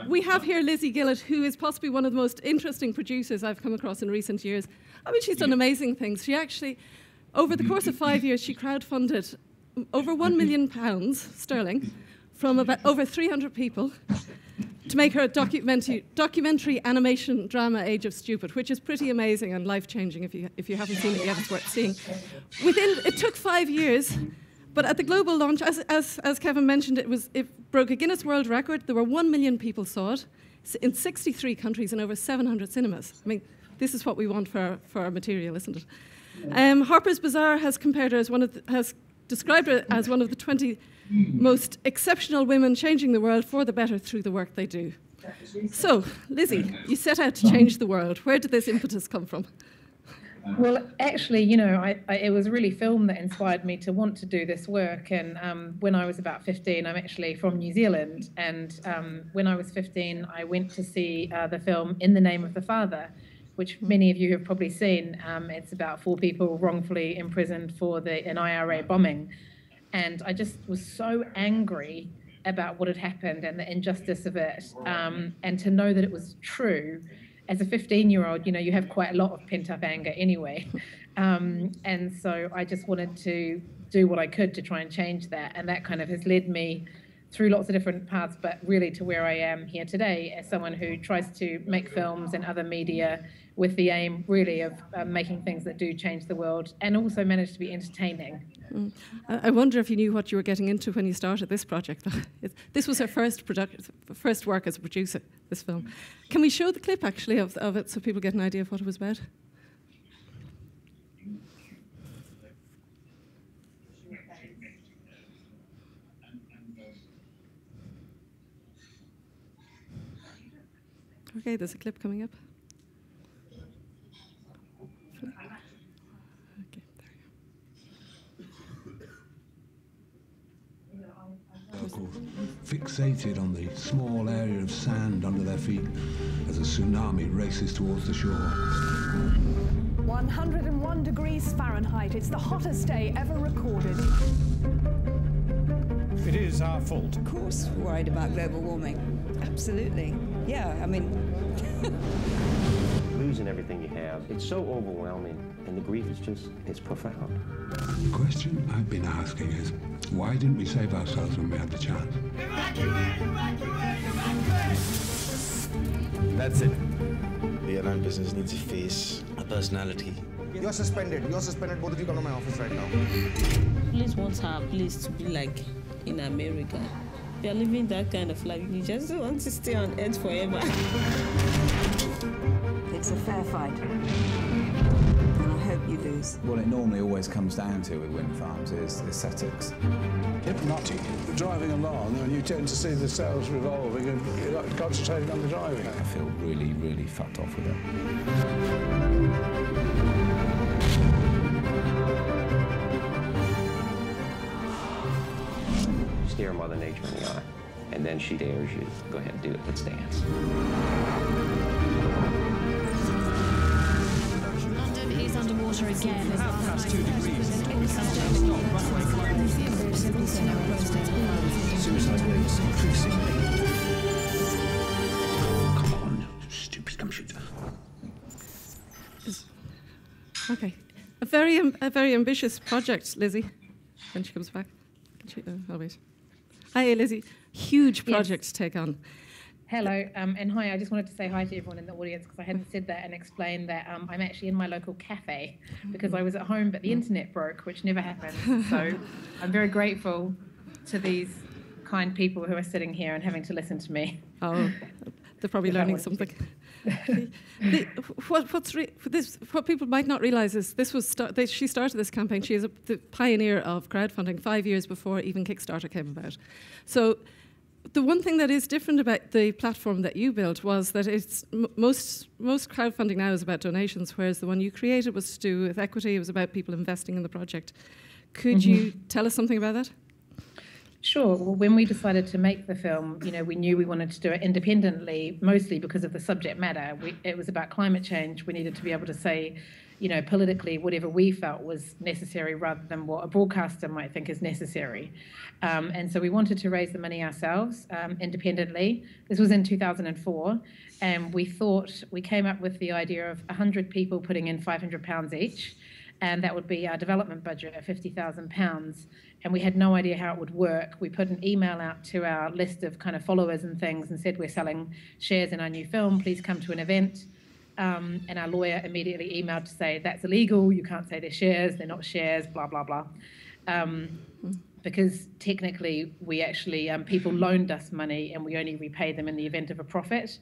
we have here Lizzie Gillet, who is possibly one of the most interesting producers I've come across in recent years. I mean, she's done amazing things. She actually, over the course of 5 years, she crowdfunded over £1 million sterling from about over 300 people to make her a documentary animation drama Age of Stupid, which is pretty amazing and life-changing. If you haven't seen it yet, it's worth seeing. It took 5 years, but at the global launch, as Kevin mentioned, it broke a Guinness World Record. There were 1 million people saw it in 63 countries and over 700 cinemas. I mean, this is what we want for our material, isn't it? Harper's Bazaar has compared her as has described her as one of the 20 most exceptional women changing the world for the better through the work they do. So, Lizzie, you set out to change the world. Where did this impetus come from? Well, actually, you know, it was really film that inspired me to want to do this work. And when I was about 15, I'm actually from New Zealand. And when I was 15, I went to see the film In the Name of the Father, which many of you have probably seen. It's about 4 people wrongfully imprisoned for an IRA bombing. And I just was so angry about what had happened and the injustice of it. And to know that it was true, as a 15-year-old, you know, you have quite a lot of pent-up anger anyway. And so I just wanted to do what I could to try and change that. And that kind of has led me through lots of different paths, but really to where I am here today as someone who tries to make films and other media with the aim really of making things that do change the world and also manage to be entertaining. I wonder if you knew what you were getting into when you started this project. This was her first work as a producer, this film. Can we show the clip actually of it so people get an idea of what it was about? Okay, there's a clip coming up. Okay, there you go. Fixated on the small area of sand under their feet as a tsunami races towards the shore. 101 degrees Fahrenheit. It's the hottest day ever recorded. It is our fault. Of course, we're worried about global warming. Absolutely. Yeah, I mean... Losing everything you have, it's so overwhelming, and the grief is just, it's profound. The question I've been asking is, why didn't we save ourselves when we had the chance? Evacuate! Evacuate! Evacuate! That's it. The airline business needs a face, a personality. You're suspended. You're suspended. Both of you come to my office right now. Police want our place to be like in America. If you're living that kind of life, you just don't want to stay on earth forever. It's a fair fight. And I hope you lose. What it normally always comes down to with wind farms is aesthetics. Hypnotic. Driving along, and you tend to see the cells revolving and you're concentrating on the driving. I feel really, really fucked off with it. Stare Mother Nature in the eye, and then she dares you. Go ahead, do it. Let's dance. London is underwater again. Past 2 degrees. Suicide rates increasing. Come on, stupid computer. Okay, a very ambitious project, Lizzie. When she comes back, oh wait. Hi, Lizzie. Huge project to take on. Hello, and hi. I just wanted to say hi to everyone in the audience because I hadn't said that and explained that I'm actually in my local cafe because I was at home but the internet broke, which never happened. So I'm very grateful to these kind people who are sitting here and having to listen to me. Oh, they're probably learning something. What people might not realise is she started this campaign. She is the pioneer of crowdfunding 5 years before even Kickstarter came about. So the one thing that is different about the platform that you built was that it's most crowdfunding now is about donations, whereas the one you created was to do with equity. It was about people investing in the project. Could you tell us something about that? Sure. Well, when we decided to make the film, you know, we knew we wanted to do it independently, mostly because of the subject matter. It was about climate change. We needed to be able to say politically whatever we felt was necessary rather than what a broadcaster might think is necessary. And so we wanted to raise the money ourselves independently. This was in 2004, and we came up with the idea of 100 people putting in £500 each, and that would be our development budget of £50,000. And we had no idea how it would work. We put an email out to our list of kind of followers and things and said, we're selling shares in our new film, please come to an event. And our lawyer immediately emailed to say, that's illegal, you can't say they're shares, they're not shares, blah, blah, blah. Because technically, we actually, people loaned us money and we only repaid them in the event of a profit.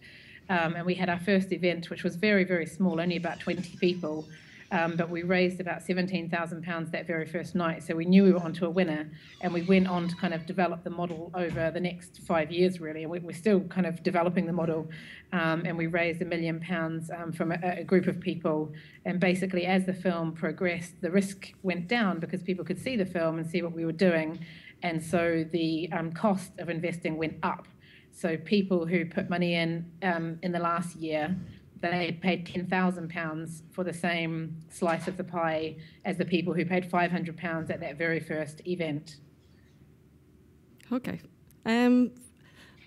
And we had our first event, which was very, very small, only about 20 people. But we raised about £17,000 that very first night, so we knew we were onto a winner, and we went on to kind of develop the model over the next 5 years, really, and we're still kind of developing the model, and we raised £1 million from a group of people, and basically as the film progressed, the risk went down because people could see the film and see what we were doing, and so the cost of investing went up. So people who put money in the last year, they paid £10,000 for the same slice of the pie as the people who paid £500 at that very first event. Okay.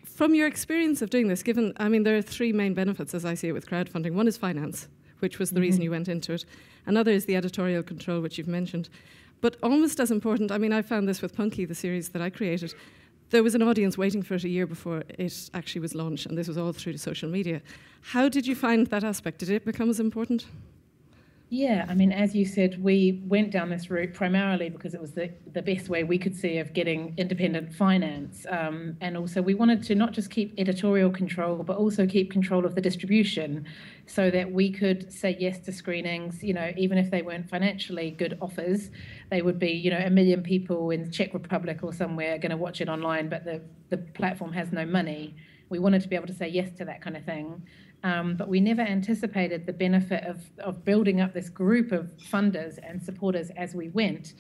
From your experience of doing this, there are three main benefits as I see it with crowdfunding. One is finance, which was the reason you went into it. Another is the editorial control, which you've mentioned. But almost as important, I found this with Punky, the series that I created. There was an audience waiting for it a year before it actually was launched, and this was all through social media. How did you find that aspect? Did it become as important? Yeah, as you said, we went down this route primarily because it was the best way we could see of getting independent finance. And also we wanted to not just keep editorial control, but also keep control of the distribution so that we could say yes to screenings, even if they weren't financially good offers. They would be, 1 million people in the Czech Republic or somewhere going to watch it online, but the platform has no money. We wanted to be able to say yes to that kind of thing. But we never anticipated the benefit of building up this group of funders and supporters as we went.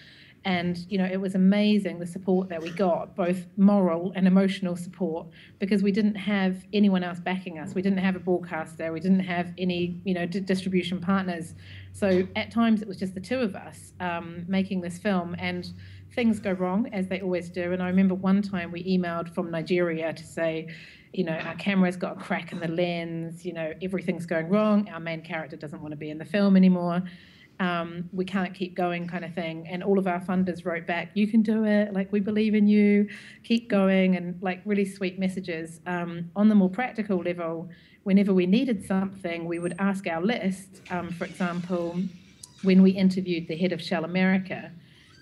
And, it was amazing the support that we got, both moral and emotional support, because we didn't have anyone else backing us. We didn't have a broadcaster. We didn't have any, distribution partners. So at times it was just the two of us making this film, and things go wrong, as they always do. And I remember one time we emailed from Nigeria to say, our camera's got a crack in the lens, everything's going wrong. Our main character doesn't want to be in the film anymore. We can't keep going, kind of thing. And all of our funders wrote back, you can do it, we believe in you, keep going, and really sweet messages. On the more practical level, whenever we needed something, we would ask our list. For example, when we interviewed the head of Shell America,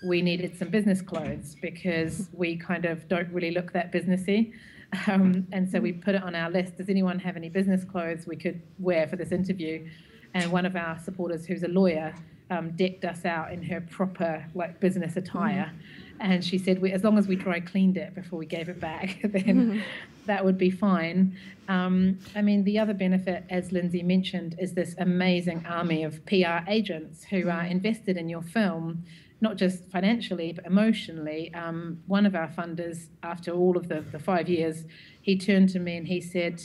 we needed some business clothes because we kind of don't really look that businessy. And so we put it on our list. Does anyone have any business clothes we could wear for this interview? And one of our supporters, who's a lawyer, decked us out in her proper business attire. And she said, as long as we dry cleaned it before we gave it back, then that would be fine. The other benefit, as Lindsay mentioned, is this amazing army of PR agents who are invested in your film, not just financially, but emotionally. One of our funders, after all of the 5 years, he turned to me and he said,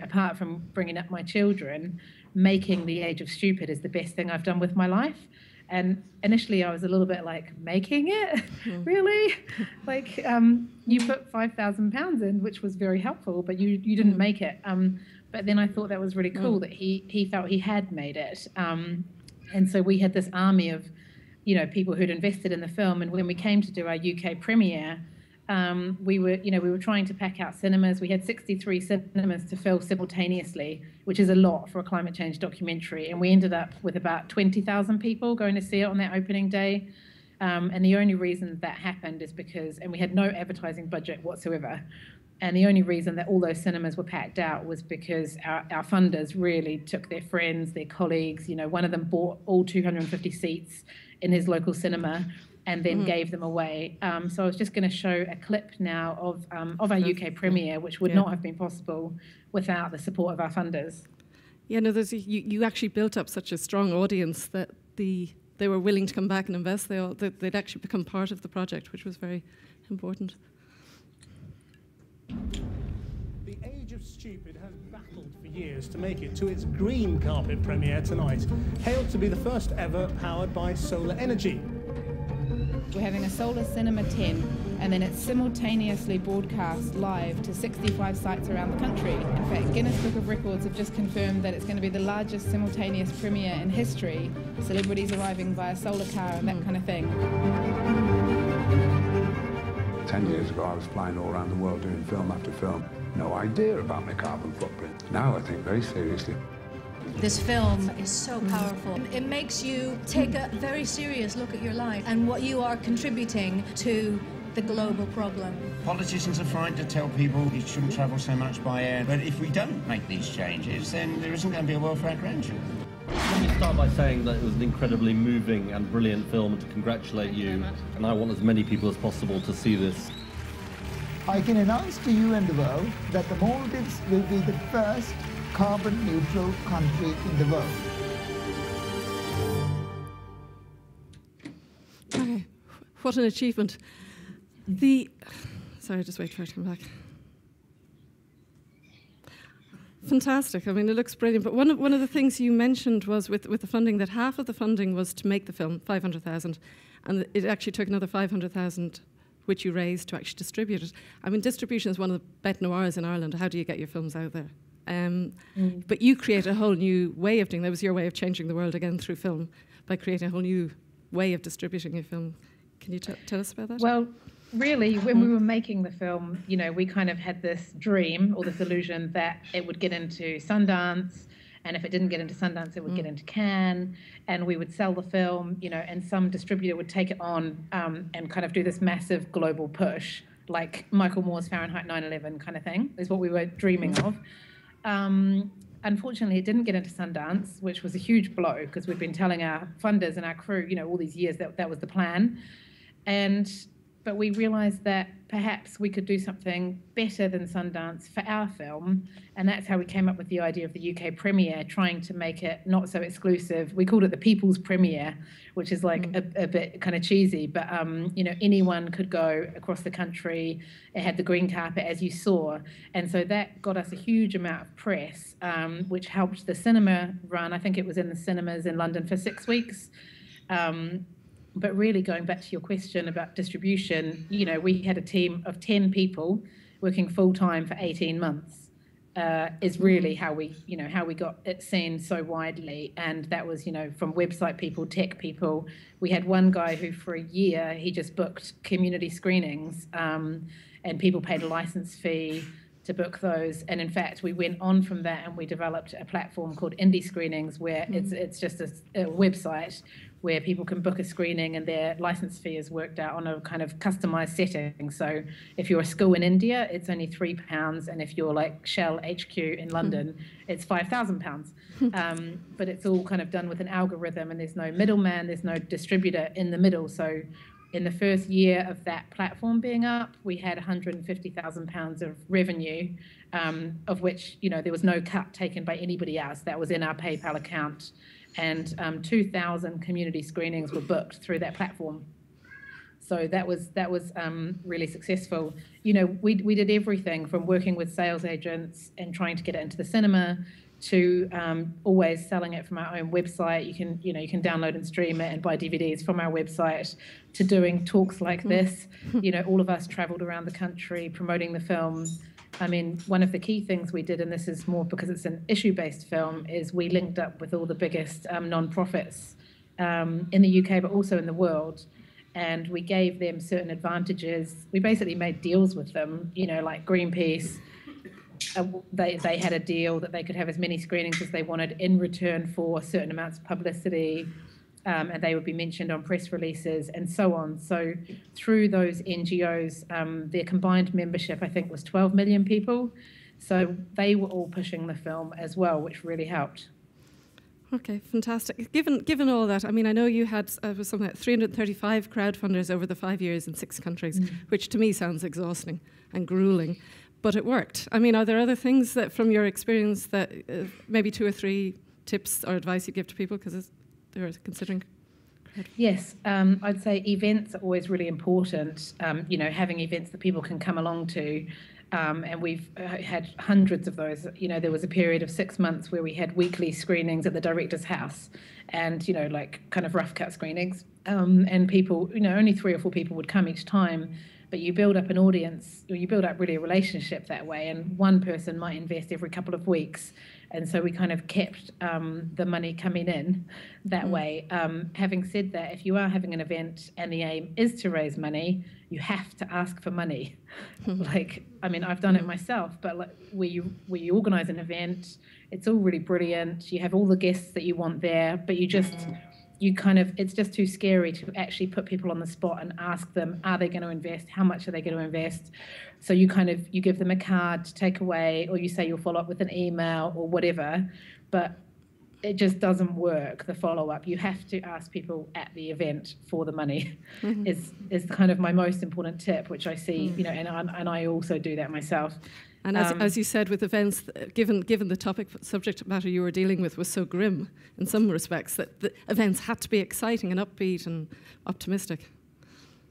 apart from bringing up my children, making The Age of Stupid is the best thing I've done with my life. And initially I was a little bit making it? Really? You put £5,000 in, which was very helpful, but you didn't make it. But then I thought that was really cool that he felt he had made it. And so we had this army of people who'd invested in the film. And when we came to do our UK premiere, we were trying to pack out cinemas. We had 63 cinemas to fill simultaneously, which is a lot for a climate change documentary. And we ended up with about 20,000 people going to see it on that opening day. And the only reason that happened is because, and we had no advertising budget whatsoever. And the only reason that all those cinemas were packed out was because our funders really took their friends, their colleagues. One of them bought all 250 seats in his local cinema and then gave them away. So I was just going to show a clip now of our UK premiere, which would not have been possible without the support of our funders. Yeah, no, you actually built up such a strong audience that they were willing to come back and invest. They'd actually become part of the project, which was very important. The Age Age of Stupid has battled for years to make it to its green carpet premiere tonight, hailed to be the first ever powered by solar energy. We're having a Solar Cinema 10, and then it's simultaneously broadcast live to 65 sites around the country. In fact, Guinness Book of Records have just confirmed that it's going to be the largest simultaneous premiere in history, celebrities arriving via solar car and that kind of thing. 10 years ago, I was flying all around the world doing film after film. No idea about my carbon footprint. Now I think very seriously. This film is so powerful. It makes you take a very serious look at your life and what you are contributing to the global problem. Politicians are frightened to tell people you shouldn't travel so much by air, but if we don't make these changes, then there isn't going to be a world for our grandchildren. Let me start by saying that it was an incredibly moving and brilliant film, and to congratulate you, and I want as many people as possible to see this. I can announce to you and the world that the Maldives will be the first carbon-neutral country in the world. Okay, what an achievement. Sorry, just wait for it to come back. Fantastic. I mean, it looks brilliant. But one of the things you mentioned was with the funding, that half of the funding was to make the film, 500,000, and it actually took another 500,000, which you raised to actually distribute it. I mean, distribution is one of the bête noirs in Ireland. How do you get your films out there? But you create a whole new way of doing that. Was your way of changing the world again through film, by creating a whole new way of distributing your film. Can you tell us about that? Well, really, when we were making the film, you know, we kind of had this dream or this illusion that it would get into Sundance, and if it didn't get into Sundance, it would get into Cannes, and we would sell the film, you know, and some distributor would take it on and kind of do this massive global push, like Michael Moore's Fahrenheit 9/11 kind of thing, is what we were dreaming of. Unfortunately, it didn't get into Sundance, which was a huge blow, because we'd been telling our funders and our crew, you know, all these years that that was the plan. But we realised that perhaps we could do something better than Sundance for our film, and that's how we came up with the idea of the UK premiere, trying to make it not so exclusive. We called it the People's Premiere, which is like a bit kind of cheesy, but you know, anyone could go across the country. It had the green carpet, as you saw, and so that got us a huge amount of press, which helped the cinema run. I think it was in the cinemas in London for 6 weeks. But really, going back to your question about distribution, you know, we had a team of 10 people working full time for 18 months. Is really how we got it seen so widely. And that was, you know, from website people, tech people. We had one guy who, for a year, he just booked community screenings, and people paid a license fee to book those. And in fact, we went on from that and we developed a platform called Indie Screenings, where it's just a website where people can book a screening and their license fee is worked out on a kind of customized setting. So if you're a school in India, it's only £3, and if you're like Shell HQ in London, it's £5,000. But it's all kind of done with an algorithm, and there's no middleman, there's no distributor in the middle. So in the first year of that platform being up, we had £150,000 of revenue, of which, you know, there was no cut taken by anybody else. That was in our PayPal account. And 2,000 community screenings were booked through that platform. So that was really successful. You know, we did everything from working with sales agents and trying to get it into the cinema to always selling it from our own website. You can download and stream it and buy DVDs from our website, to doing talks like this. You know, all of us traveled around the country promoting the film. I mean, one of the key things we did, and this is more because it's an issue-based film, is we linked up with all the biggest non-profits in the UK, but also in the world, and we gave them certain advantages. We basically made deals with them, you know, like Greenpeace. They had a deal that they could have as many screenings as they wanted in return for certain amounts of publicity. And they would be mentioned on press releases and so on. So through those NGOs, their combined membership, I think, was 12 million people. So they were all pushing the film as well, which really helped. Okay, fantastic. Given all that, I mean, I know you had something like 335 crowdfunders over the 5 years in 6 countries, which to me sounds exhausting and grueling, but it worked. I mean, are there other things that, from your experience, that maybe 2 or 3 tips or advice you give to people, because they're considering? Yes, I'd say events are always really important. You know, having events that people can come along to. And we've had hundreds of those. You know, there was a period of 6 months where we had weekly screenings at the director's house and, you know, like kind of rough cut screenings. And people, you know, only 3 or 4 people would come each time. But you build up an audience, or you build up really a relationship that way, and one person might invest every couple of weeks. And so we kind of kept the money coming in that way. Having said that, if you are having an event and the aim is to raise money, you have to ask for money. Like, I mean, I've done it myself, but like, where you organise an event, it's all really brilliant. You have all the guests that you want there, but it's just too scary to actually put people on the spot and ask them, are they going to invest? How much are they going to invest? So you give them a card to take away, or you say you'll follow up with an email or whatever, but it just doesn't work, the follow-up. You have to ask people at the event for the money is kind of my most important tip, which I see, you know, and I also do that myself. And as you said, with events, given the subject matter you were dealing with was so grim in some respects, that the events had to be exciting and upbeat and optimistic.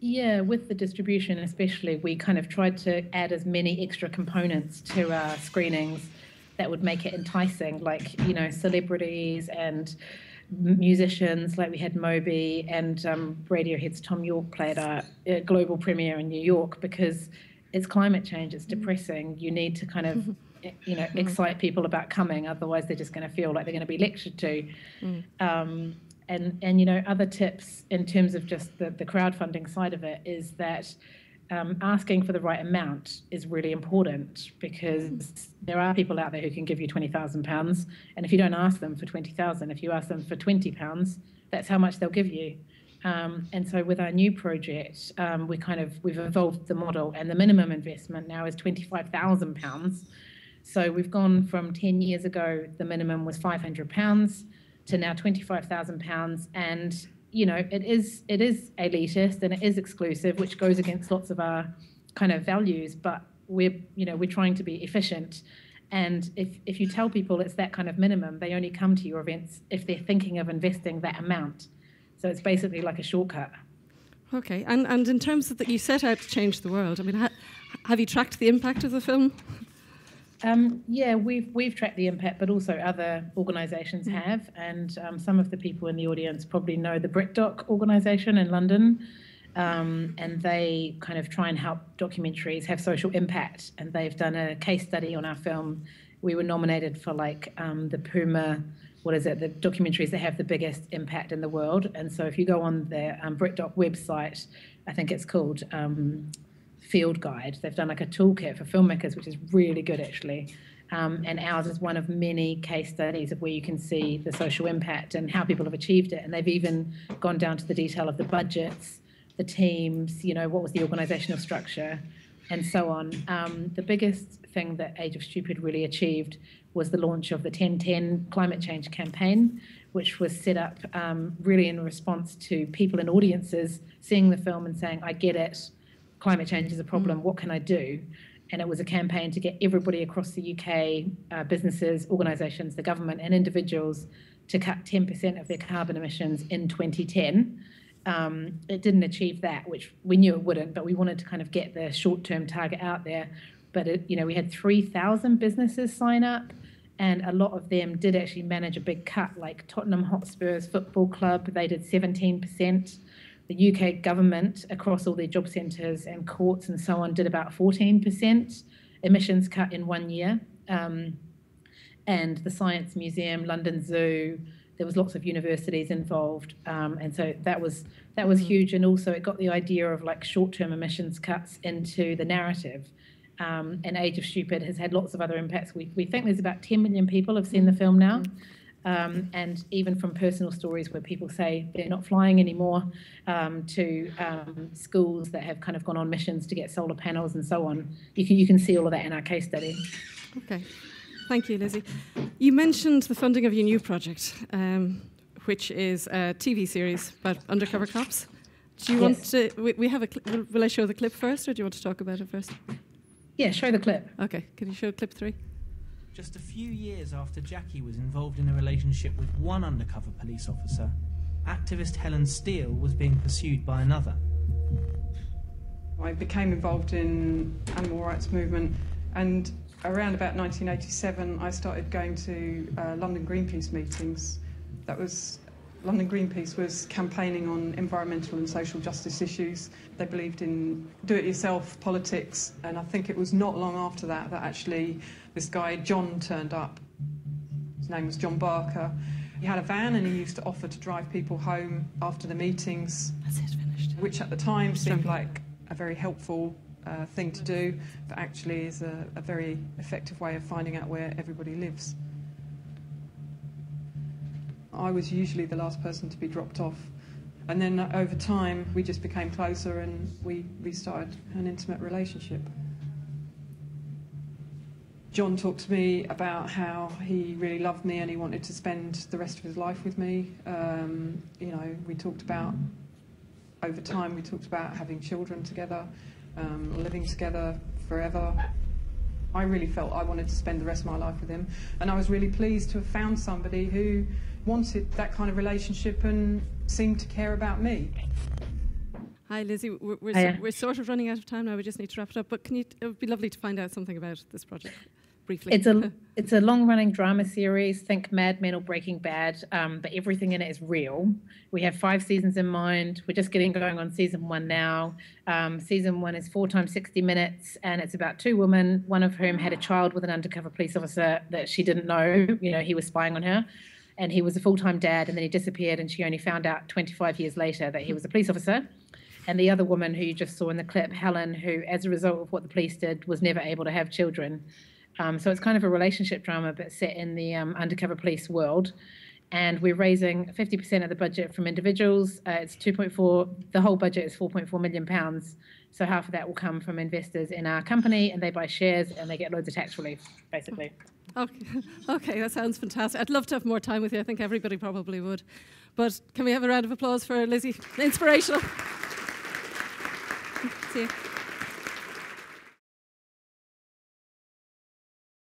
Yeah, with the distribution especially, we kind of tried to add as many extra components to our screenings that would make it enticing, like, you know, celebrities and musicians, like we had Moby, and Radiohead's Tom York played a global premiere in New York, because it's climate change, it's depressing. You need to kind of, you know, excite people about coming, otherwise they're just going to feel like they're going to be lectured to. And you know, other tips in terms of just the crowdfunding side of it is that asking for the right amount is really important, because there are people out there who can give you £20,000, and if you don't ask them for £20,000, if you ask them for £20, that's how much they'll give you. And so with our new project, we've evolved the model, and the minimum investment now is £25,000. So we've gone from 10 years ago, the minimum was £500 to now £25,000. And, you know, it is elitist and it is exclusive, which goes against lots of our kind of values, but we're trying to be efficient. And if you tell people it's that kind of minimum, they only come to your events if they're thinking of investing that amount. So it's basically like a shortcut. Okay, and in terms of that, you set out to change the world. I mean, have you tracked the impact of the film? Yeah, we've tracked the impact, but also other organisations have. And some of the people in the audience probably know the BritDoc organisation in London. And they kind of try and help documentaries have social impact. And they've done a case study on our film. We were nominated for the Puma, the documentaries that have the biggest impact in the world. And so if you go on their BritDoc website, I think it's called Field Guide, they've done like a toolkit for filmmakers, which is really good actually. And ours is one of many case studies of where you can see the social impact and how people have achieved it. And they've even gone down to the detail of the budgets, the teams, you know, what was the organizational structure, and so on. The biggest thing that Age of Stupid really achieved was the launch of the 1010 climate change campaign, which was set up really in response to people in audiences seeing the film and saying, I get it, climate change is a problem, what can I do? And it was a campaign to get everybody across the UK, businesses, organisations, the government and individuals to cut 10% of their carbon emissions in 2010. It didn't achieve that, which we knew it wouldn't, but we wanted to kind of get the short-term target out there. But, we had 3,000 businesses sign up, and a lot of them did actually manage a big cut, like Tottenham Hotspur's football club, they did 17%. The UK government, across all their job centres and courts and so on, did about 14% emissions cut in 1 year. And the Science Museum, London Zoo, there was lots of universities involved. And so that was huge. And also it got the idea of like short-term emissions cuts into the narrative. And Age of Stupid has had lots of other impacts. We think there's about 10 million people have seen the film now. And even from personal stories where people say they're not flying anymore, to schools that have kind of gone on missions to get solar panels and so on. You can see all of that in our case study. Okay. Thank you, Lizzie. You mentioned the funding of your new project, which is a TV series about undercover cops. Do you want to... We have a will I show the clip first, or do you want to talk about it first? Yeah, show the clip. Okay. Can you show clip 3? Just a few years after Jackie was involved in a relationship with one undercover police officer, activist Helen Steele was being pursued by another. I became involved in animal rights movement, and around about 1987 I started going to London Greenpeace meetings. London Greenpeace was campaigning on environmental and social justice issues. They believed in do-it-yourself politics, and I think it was not long after that that actually this guy John turned up. His name was John Barker. He had a van and he used to offer to drive people home after the meetings. That's it, finished. Which at the time seemed like a very helpful thing to do, but actually is a very effective way of finding out where everybody lives. I was usually the last person to be dropped off, and then over time we just became closer and we started an intimate relationship. John talked to me about how he really loved me and he wanted to spend the rest of his life with me. You know, we talked about, over time, we talked about having children together, living together forever. I really felt I wanted to spend the rest of my life with him, and I was really pleased to have found somebody who wanted that kind of relationship and seemed to care about me. Hi, Lizzie. We're sort of running out of time now. We just need to wrap it up. But it would be lovely to find out something about this project, briefly. It's a long-running drama series. Think Mad Men or Breaking Bad, but everything in it is real. We have 5 seasons in mind. We're just getting going on season 1 now. Season 1 is 4 times 60 minutes, and it's about 2 women, one of whom had a child with an undercover police officer that she didn't know. You know, he was spying on her. And he was a full-time dad, and then he disappeared, and she only found out 25 years later that he was a police officer. And the other woman who you just saw in the clip, Helen, who, as a result of what the police did, was never able to have children. So it's kind of a relationship drama, but set in the undercover police world. And we're raising 50% of the budget from individuals. It's 2.4, the whole budget is £4.4 million. So half of that will come from investors in our company, and they buy shares and they get loads of tax relief, basically. Okay, that sounds fantastic. I'd love to have more time with you. I think everybody probably would. But can we have a round of applause for Lizzie? Inspirational. See you.